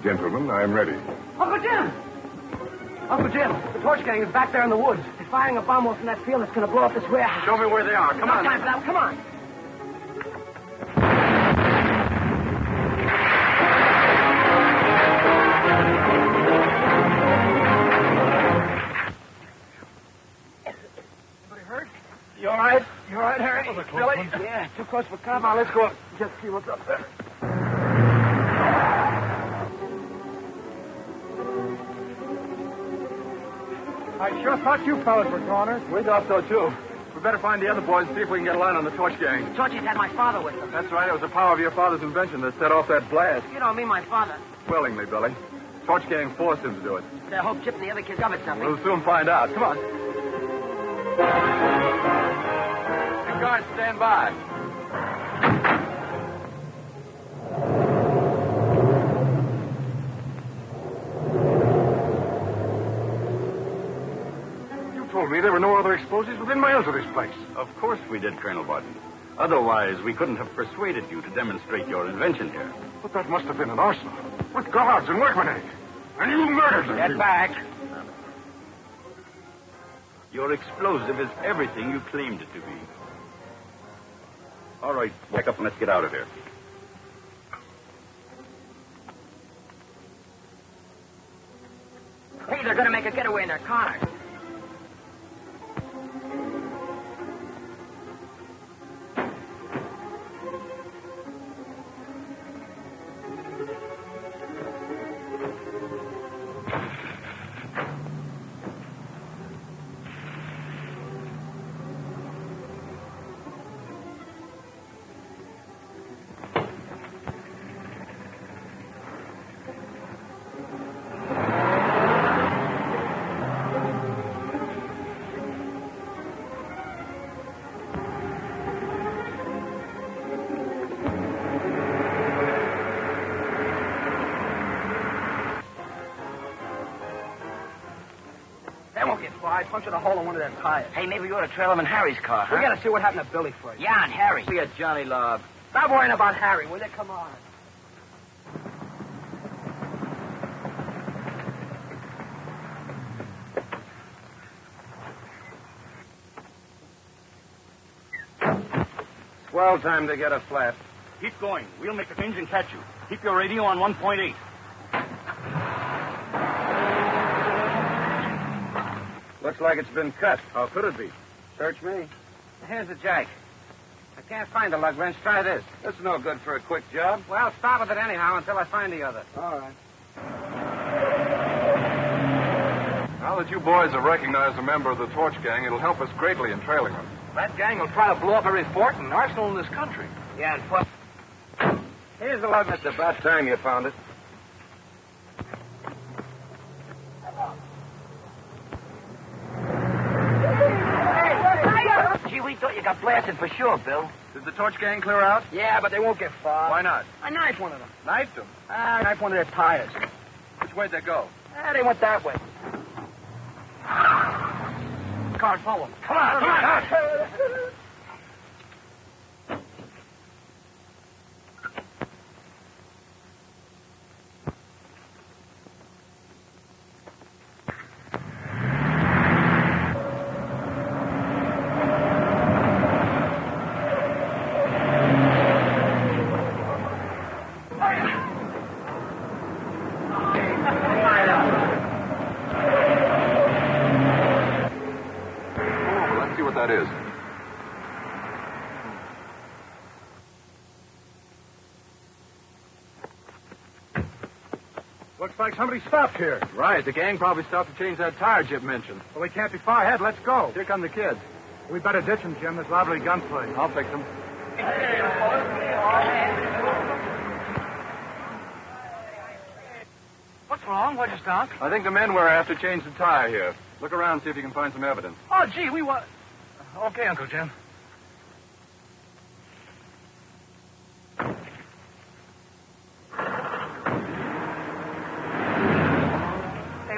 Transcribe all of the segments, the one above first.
Gentlemen, I'm ready. Uncle Jim! Uncle Jim, the torch gang is back there in the woods. They're firing a bomb off in that field that's going to blow up this warehouse. Show me where they are. Come on. No time for that. Come on. Anybody hurt? You all right? You all right, Harry? Billy? Yeah, too close for comfort. Come on, let's go up. Just see what's up there. I sure thought you fellas were goners. We thought so, too. We better find the other boys and see if we can get a line on the torch gang. The torches had my father with them. That's right. It was the power of your father's invention that set off that blast. You don't mean my father. Willingly, Billy. Torch gang forced him to do it. I hope Chip and the other kids of it something. We'll soon find out. Come on. The guards, stand by. Told me there were no other explosives within miles of this place. Of course we did, Colonel Barton. Otherwise, we couldn't have persuaded you to demonstrate your invention here. But that must have been an arsenal. With guards and workmen in it. And you murdered them. Get back. Your explosive is everything you claimed it to be. All right, back up and let's get out of here. Hey, they're going to make a getaway in their car. I punctured a hole in one of their tires. Hey, maybe we ought to trail him in Harry's car, huh? We got to see what happened to Billy first. Yeah, and Harry. Be a Johnny Lob. Stop worrying about Harry, will you? Come on. Swell time to get a flat. Keep going. We'll make a change and catch you. Keep your radio on 1.8. Looks like it's been cut. How could it be? Search me. Here's the jack. I can't find the lug wrench. Try this. That's no good for a quick job. Well, start with it anyhow until I find the other. All right. Now that you boys have recognized a member of the torch gang, it'll help us greatly in trailing them. That gang will try to blow up every fort and arsenal in this country. Yeah, and here's the lug wrench. It's about time you found it. Gee, we thought you got blasted for sure, Bill. Did the torch gang clear out? Yeah, but they won't get far. Why not? I knifed one of them. Knifed them? I knifed one of their tires. Which way'd they go? They went that way. Car, follow them. Come on, come on. That is. Looks like somebody stopped here. Right. The gang probably stopped to change that tire Jim mentioned. Well, we can't be far ahead. Let's go. Here come the kids. We better ditch them, Jim. There's lively gunplay. I'll fix them. What's wrong? What'd you stop? I think the men were after changed the tire here. Look around, see if you can find some evidence. Oh, gee, we want... Okay, Uncle Jim.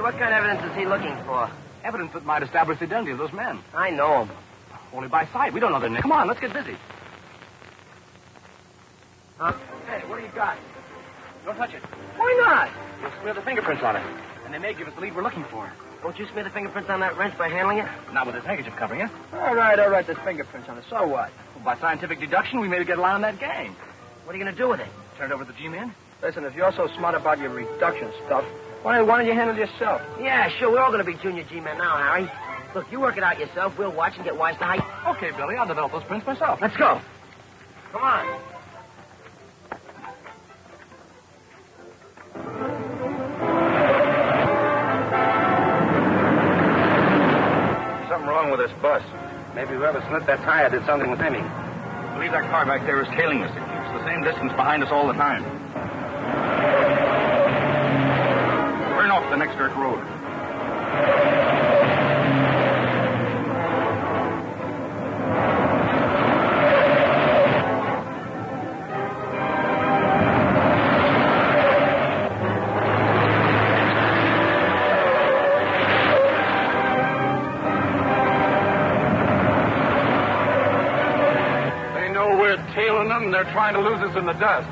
Hey, what kind of evidence is he looking for? Evidence that might establish the identity of those men. I know him. Only by sight. We don't know their names. Come on, let's get busy. Huh? Hey, what do you got? Don't touch it. Why not? We'll smear the fingerprints on it. And they may give us the lead we're looking for. Won't you smear the fingerprints on that wrench by handling it? Not with this handkerchief covering it. All right. There's fingerprints on it. So what? Well, by scientific deduction, we may get a line on that gang. What are you going to do with it? Turn it over to the G-men. Listen, if you're so smart about your reduction stuff, why don't you handle it yourself? Yeah, sure. We're all going to be junior G-men now, Harry. Look, you work it out yourself. We'll watch and get wise to height. Okay, Billy. I'll develop those prints myself. Let's go. Come on. Something wrong with this bus. Maybe whoever slit that tire did something with Emmy. I believe that car back there is tailing us. It's the same distance behind us all the time. Turn off the next dirt road. Tailing them, and they're trying to lose us in the dust.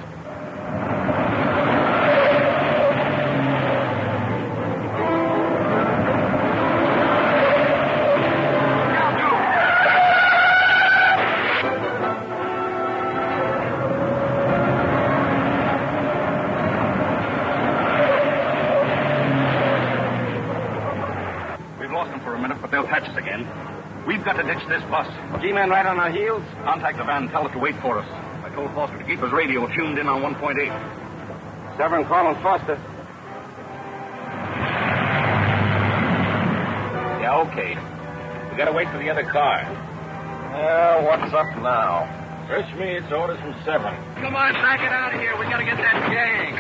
We've lost them for a minute, but they'll catch us again. We've got to ditch this bus. G-men right on our heels. Contact the van and tell it to wait for us. I told Foster to keep his radio tuned in on 1.8. Severn calling Foster. Yeah, okay. We gotta wait for the other car. Well, what's up now? Search me, it's orders from Severn. Come on, back it out of here. We gotta get that gang.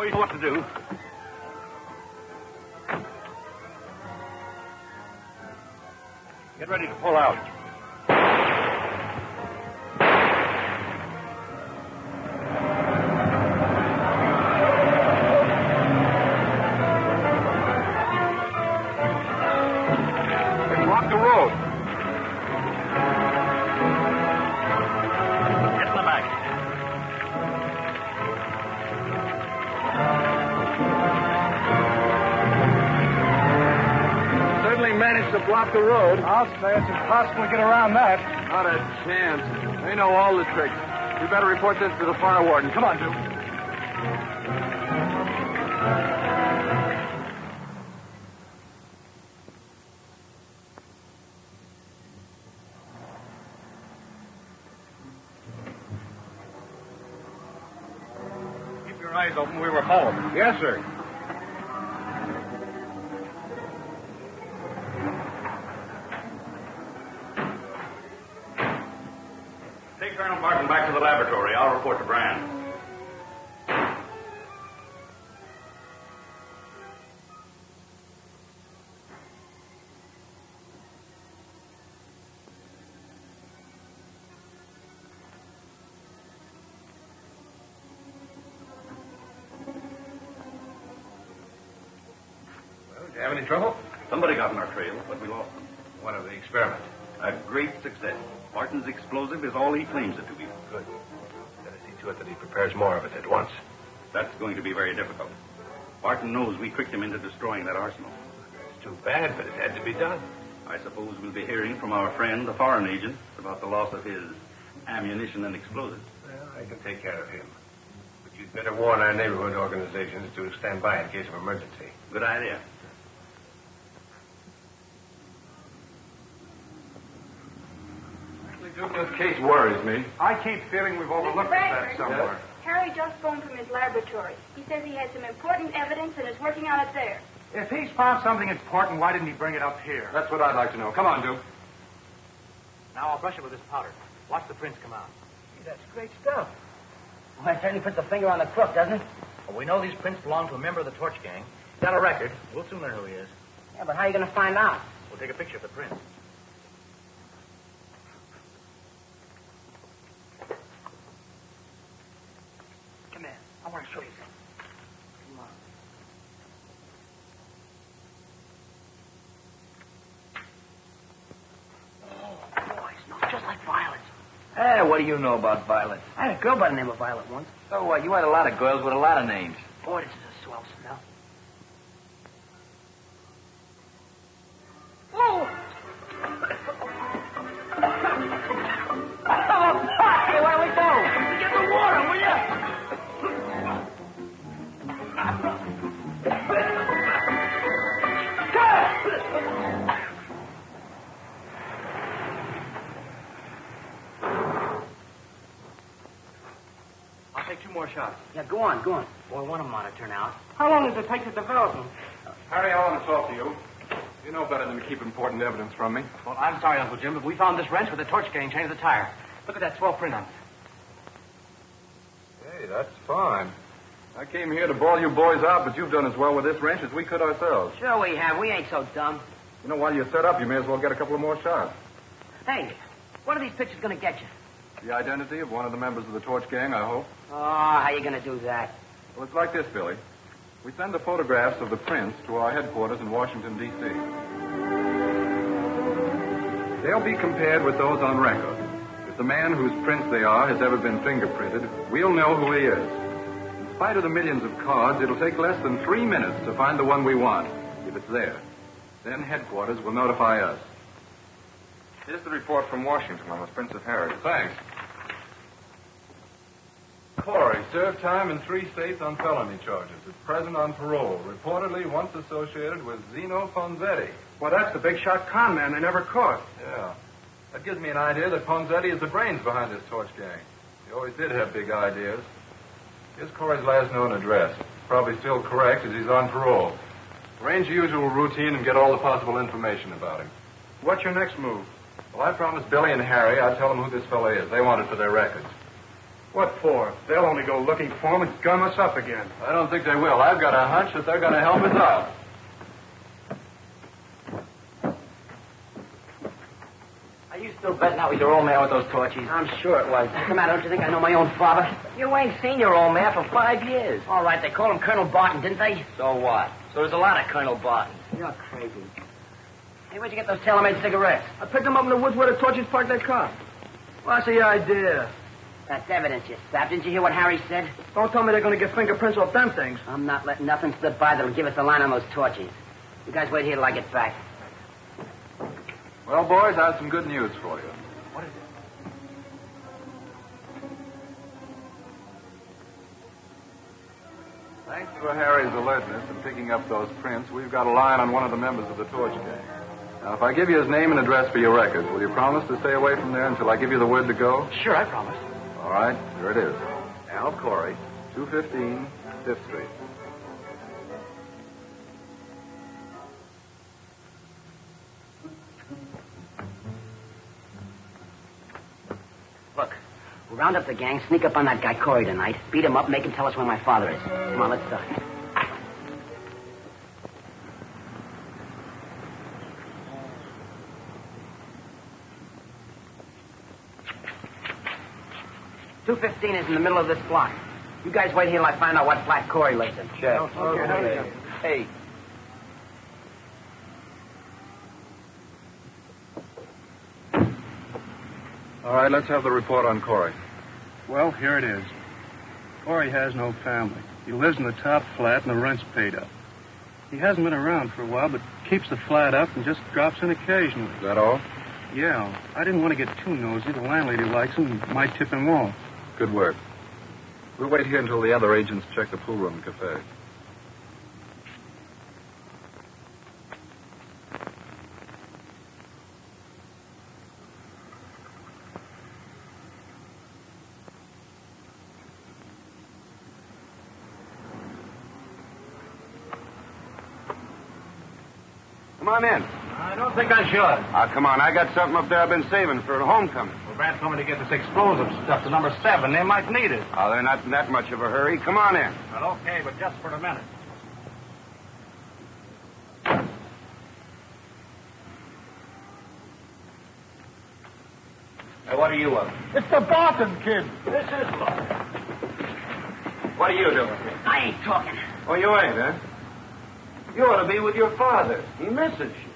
You know what to do. Get ready to pull out. They blocked the road. Get in the back. Managed to block the road. I'll say it's impossible to get around that. Not a chance. They know all the tricks. We better report this to the fire warden. Come on, Duke. Keep your eyes open. We were home. Yes, sir. Colonel Barton back to the laboratory. I'll report to Brand. Well, did you have any trouble? Somebody got on our trail, but we lost them. What of the experiment? A great success. Barton's explosive is all he claims it to be. Good. Better see to it that he prepares more of it at once. That's going to be very difficult. Barton knows we tricked him into destroying that arsenal. It's too bad, but it had to be done. I suppose we'll be hearing from our friend, the foreign agent, about the loss of his ammunition and explosives. Well, I can take care of him. But you'd better warn our neighborhood organizations to stand by in case of emergency. Good idea. Duke, this case worries me. I keep feeling we've overlooked that somewhere. Harry just phoned from his laboratory. He says he has some important evidence and is working on it there. If he's found something important, why didn't he bring it up here? That's what I'd like to know. Come on, Duke. Now I'll brush it with this powder. Watch the prints come out. Gee, that's great stuff. Well, that certainly puts a finger on the crook, doesn't it? Well, we know these prints belong to a member of the Torch Gang, Got a record. We'll soon learn who he is. Yeah, but how are you going to find out? We'll take a picture of the print. Come here. I want to show you something. Come on. Oh, boy, it smells just like violets. Hey, what do you know about violets? I had a girl by the name of Violet once. So what? You had a lot of girls with a lot of names. Boy, this is a swell smell. Oh! Hey, what do we do? Get the water, will you? I'll take 2 more shots. Yeah, go on. Boy, one of them ought to turn out. How long does it take to develop them? Harry, I want to talk to you. You know better than to keep important evidence from me. Well, I'm sorry, Uncle Jim, but we found this wrench with a torch getting chained to the tire. Look at that swell print on it. Hey, that's fine. I came here to bawl you boys out, but you've done as well with this wrench as we could ourselves. Sure we have. We ain't so dumb. You know, while you're set up, you may as well get a couple of more shots. Hey, what are these pictures going to get you? The identity of one of the members of the Torch Gang, I hope. Oh, how you going to do that? Well, it's like this, Billy. We send the photographs of the prints to our headquarters in Washington, D.C. They'll be compared with those on record. If the man whose prints they are has ever been fingerprinted, we'll know who he is. In spite of the millions of cards, it'll take less than 3 minutes to find the one we want, if it's there. Then headquarters will notify us. Here's the report from Washington on the prints of Harry. Thanks. Corey served time in 3 states on felony charges. At present on parole. Reportedly once associated with Zeno Ponzetti. Well, that's the big shot con man they never caught. Yeah. That gives me an idea that Ponzetti is the brains behind this Torch Gang. He always did have big ideas. Here's Corey's last known address. Probably still correct as he's on parole. Arrange the usual routine and get all the possible information about him. What's your next move? Well, I promised Billy and Harry I'd tell them who this fellow is. They want it for their records. What for? They'll only go looking for him and gum us up again. I don't think they will. I've got a hunch that they're going to help us out. Are you still betting that was your old man with those torches? I'm sure it was. Come on, don't you think I know my own father? You ain't seen your old man for 5 years. All right, they called him Colonel Barton, didn't they? So what? So there's a lot of Colonel Bartons. You're crazy. Hey, where'd you get those tailor-made cigarettes? I picked them up in the woods where the torches parked their car. What's the idea? That's evidence, you sap. Didn't you hear what Harry said? Don't tell me they're going to get fingerprints off them things. I'm not letting nothing slip by that'll give us a line on those torches. You guys wait here till I get back. Well, boys, I have some good news for you. What is it? Thanks to Harry's alertness in picking up those prints, we've got a line on one of the members of the Torch Gang. Now, if I give you his name and address for your records, will you promise to stay away from there until I give you the word to go? Sure, I promise. All right, here it is. Al Corey, 215 5th Street. Look, we'll round up the gang, sneak up on that guy Corey tonight, beat him up, make him tell us where my father is. Come on, let's start. .215 is in the middle of this block. You guys wait here till I find out what flat Corey lives in. Check. Okay. Hey. All right, let's have the report on Corey. Well, here it is. Corey has no family. He lives in the top flat and the rent's paid up. He hasn't been around for a while, but keeps the flat up and just drops in occasionally. Is that all? Yeah, I didn't want to get too nosy. The landlady likes him and might tip him off. Good work. We'll wait here until the other agents check the pool room and cafe. Come on in. I don't think I should. Ah, come on. I got something up there I've been saving for homecoming. Well, Brad's coming to get this explosive stuff to number 7. They might need it. Oh, they're not in that much of a hurry. Come on in. Well, okay, but just for a minute. Hey, what are you up? It's the Barton kid. This is Gluck. What are you doing? I ain't talking. Oh, you ain't, huh? You ought to be with your father. He misses you.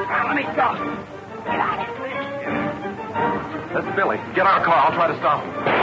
Now, let me go. Get out of here. That's Billy. Get our car. I'll try to stop him.